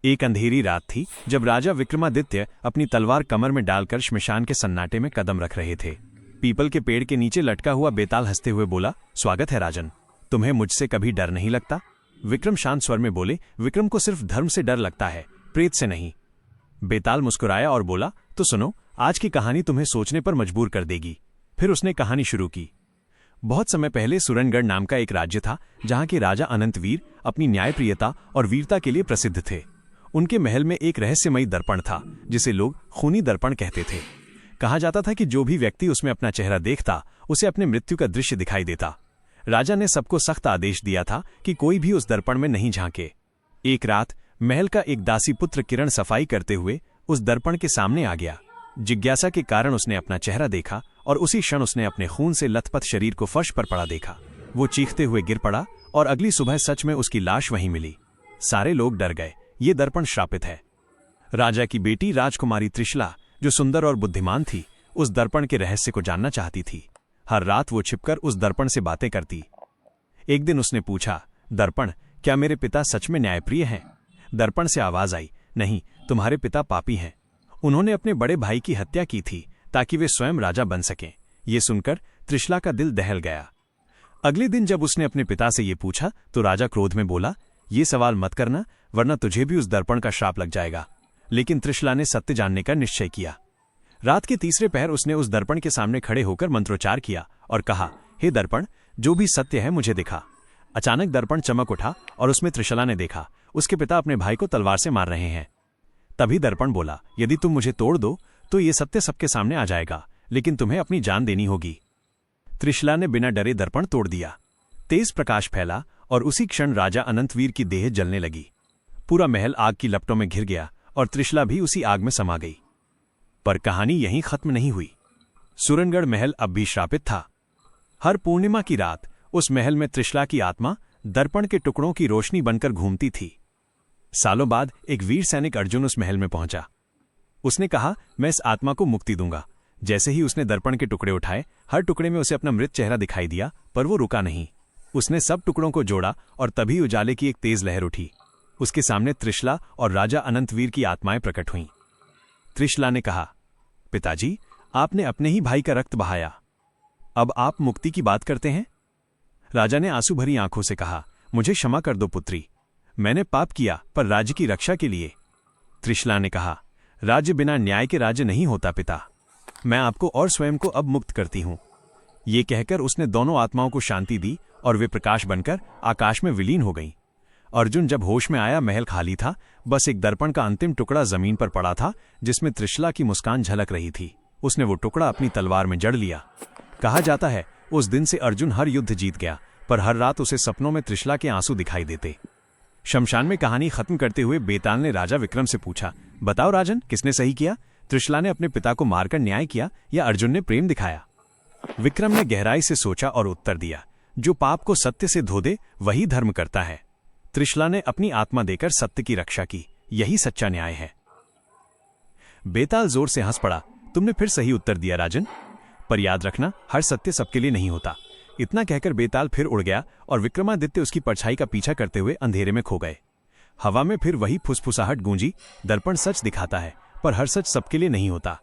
एक अंधेरी रात थी जब राजा विक्रमादित्य अपनी तलवार कमर में डालकर श्मशान के सन्नाटे में कदम रख रहे थे। पीपल के पेड़ के नीचे लटका हुआ बेताल हंसते हुए बोला, स्वागत है राजन, तुम्हें मुझसे कभी डर नहीं लगता? विक्रम शांत स्वर में बोले, विक्रम को सिर्फ धर्म से डर लगता है, प्रेत से नहीं। बेताल मुस्कुराया और बोला, तो सुनो, आज की कहानी तुम्हें सोचने पर मजबूर कर देगी। फिर उसने कहानी शुरू की। बहुत समय पहले सुरनगढ़ नाम का एक राज्य था जहां के राजा अनंतवीर अपनी न्यायप्रियता और वीरता के लिए प्रसिद्ध थे। उनके महल में एक रहस्यमयी दर्पण था जिसे लोग खूनी दर्पण कहते थे। कहा जाता था कि जो भी व्यक्ति उसमें अपना चेहरा देखता उसे अपने मृत्यु का दृश्य दिखाई देता। राजा ने सबको सख्त आदेश दिया था कि कोई भी उस दर्पण में नहीं झांके। एक रात महल का एक दासी पुत्र किरण सफाई करते हुए उस दर्पण के सामने आ गया। जिज्ञासा के कारण उसने अपना चेहरा देखा और उसी क्षण उसने अपने खून से लथपथ शरीर को फर्श पर पड़ा देखा। वो चीखते हुए गिर पड़ा और अगली सुबह सच में उसकी लाश वहीं मिली। सारे लोग डर गए, ये दर्पण श्रापित है। राजा की बेटी राजकुमारी त्रिशला, जो सुंदर और बुद्धिमान थी, उस दर्पण के रहस्य को जानना चाहती थी। हर रात वो छिपकर उस दर्पण से बातें करती। एक दिन उसने पूछा, दर्पण, क्या मेरे पिता सच में न्यायप्रिय हैं? दर्पण से आवाज आई, नहीं, तुम्हारे पिता पापी हैं। उन्होंने अपने बड़े भाई की हत्या की थी ताकि वे स्वयं राजा बन सकें। ये सुनकर त्रिशला का दिल दहल गया। अगले दिन जब उसने अपने पिता से ये पूछा तो राजा क्रोध में बोला, ये सवाल मत करना, वरना तुझे भी उस दर्पण का श्राप लग जाएगा। लेकिन त्रिशला ने सत्य जानने का निश्चय किया। रात के तीसरे पहर उसने उस दर्पण के सामने खड़े होकर मंत्रोच्चार किया और कहा, हे दर्पण, जो भी सत्य है मुझे दिखा। अचानक दर्पण चमक उठा और उसमें त्रिशला ने देखा, उसके पिता अपने भाई को तलवार से मार रहे हैं। तभी दर्पण बोला, यदि तुम मुझे तोड़ दो तो ये सत्य सबके सामने आ जाएगा, लेकिन तुम्हें अपनी जान देनी होगी। त्रिशला ने बिना डरे दर्पण तोड़ दिया। तेज प्रकाश फैला और उसी क्षण राजा अनंतवीर की देह जलने लगी। पूरा महल आग की लपटों में घिर गया और त्रिशला भी उसी आग में समा गई। पर कहानी यहीं खत्म नहीं हुई। सुरनगढ़ महल अब भी श्रापित था। हर पूर्णिमा की रात उस महल में त्रिशला की आत्मा दर्पण के टुकड़ों की रोशनी बनकर घूमती थी। सालों बाद एक वीर सैनिक अर्जुन उस महल में पहुंचा। उसने कहा, मैं इस आत्मा को मुक्ति दूंगा। जैसे ही उसने दर्पण के टुकड़े उठाए, हर टुकड़े में उसे अपना मृत चेहरा दिखाई दिया, पर वो रुका नहीं। उसने सब टुकड़ों को जोड़ा और तभी उजाले की एक तेज लहर उठी। उसके सामने त्रिशला और राजा अनंतवीर की आत्माएं प्रकट हुईं। त्रिशला ने कहा, पिताजी, आपने अपने ही भाई का रक्त बहाया, अब आप मुक्ति की बात करते हैं? राजा ने आंसू भरी आंखों से कहा, मुझे क्षमा कर दो पुत्री, मैंने पाप किया पर राज्य की रक्षा के लिए। त्रिशला ने कहा, राज्य बिना न्याय के राज्य नहीं होता पिता, मैं आपको और स्वयं को अब मुक्त करती हूं। ये कहकर उसने दोनों आत्माओं को शांति दी और वे प्रकाश बनकर आकाश में विलीन हो गईं। अर्जुन जब होश में आया, महल खाली था, बस एक दर्पण का अंतिम टुकड़ा जमीन पर पड़ा था जिसमें त्रिशला की मुस्कान झलक रही थी। उसने वो टुकड़ा अपनी तलवार में जड़ लिया। कहा जाता है उस दिन से अर्जुन हर युद्ध जीत गया, पर हर रात उसे सपनों में त्रिशला के आंसू दिखाई देते। शमशान में कहानी खत्म करते हुए बेताल ने राजा विक्रम से पूछा, बताओ राजन, किसने सही किया? त्रिशला ने अपने पिता को मारकर न्याय किया या अर्जुन ने प्रेम दिखाया? विक्रम ने गहराई से सोचा और उत्तर दिया, जो पाप को सत्य से धो दे वही धर्म करता है। त्रिशला ने अपनी आत्मा देकर सत्य की रक्षा की, यही सच्चा न्याय है। बेताल जोर से हंस पड़ा, तुमने फिर सही उत्तर दिया राजन, पर याद रखना, हर सत्य सबके लिए नहीं होता। इतना कहकर बेताल फिर उड़ गया और विक्रमादित्य उसकी परछाई का पीछा करते हुए अंधेरे में खो गए। हवा में फिर वही फुसफुसाहट गूंजी, दर्पण सच दिखाता है, पर हर सच सबके लिए नहीं होता।